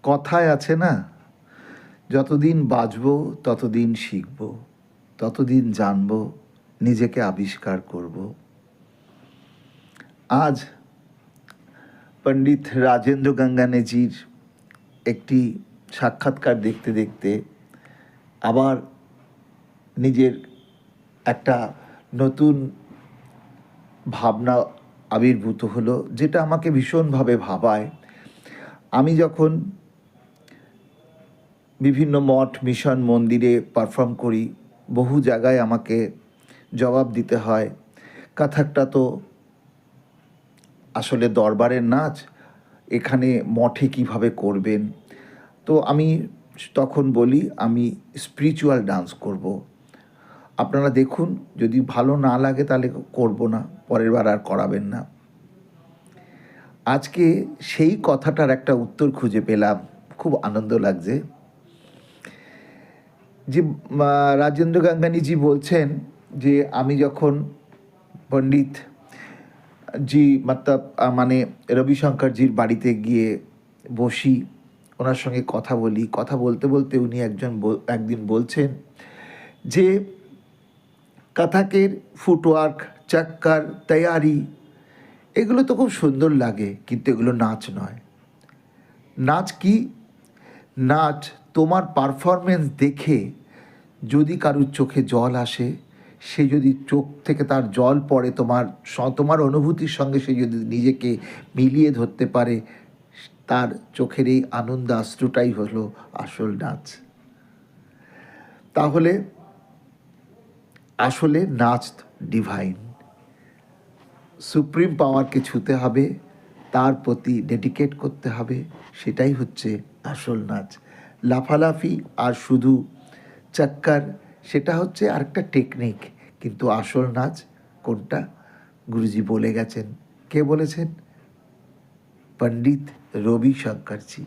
কথায় আছে না, যতদিন বাঁচব ততদিন শিখব, ততদিন জানব, নিজেকে আবিষ্কার করব। আজ পণ্ডিত রাজেন্দ্র গঙ্গানেজির একটি সাক্ষাৎকার দেখতে দেখতে আবার নিজের একটা নতুন ভাবনা আবির্ভূত হলো, যেটা আমাকে ভীষণভাবে ভাবায়। আমি যখন বিভিন্ন মঠ, মিশন, মন্দিরে পারফর্ম করি, বহু জায়গায় আমাকে জবাব দিতে হয়, কথাকটা তো আসলে দরবারের নাচ, এখানে মঠে কিভাবে করবেন। তো আমি তখন বলি আমি স্পিরিচুয়াল ডান্স করব। আপনারা দেখুন, যদি ভালো না লাগে তাহলে করব না, পরের বার আর করাবেন না। আজকে সেই কথাটার একটা উত্তর খুঁজে পেলাম, খুব আনন্দ লাগছে। যে রাজেন্দ্র গঙ্গানীজি বলছেন যে আমি যখন পণ্ডিত জি মানে রবিশঙ্করজির বাড়িতে গিয়ে বসি, ওনার সঙ্গে কথা বলি, কথা বলতে বলতে উনি একদিন বলছেন যে কথাকের ফুটওয়ার্ক, চাক্কার, তৈয়ারি এগুলো তো খুব সুন্দর লাগে, কিন্তু এগুলো নাচ নয়। নাচ কি? নাচ তোমার পারফরমেন্স দেখে যদি কারুর চোখে জল আসে, সে যদি চোখ থেকে তার জল পড়ে, তোমার অনুভূতির সঙ্গে সে যদি নিজেকে মিলিয়ে ধরতে পারে, তার চোখের এই আনন্দ অশ্রুটাই হলো আসল নাচ। তাহলে আসলে নাচ ডিভাইন, সুপ্রিম পাওয়ারকে ছুতে হবে, তার প্রতি ডেডিকেট করতে হবে, সেটাই হচ্ছে আসল নাচ। লাফালাফি আর শুধু চাক্কার, সেটা হচ্ছে আরেকটা টেকনিক, কিন্তু আসল নাচ কোনটা? গুরুজি বলে গেছেন। কে বলেছেন? পণ্ডিত রবিশঙ্করজি।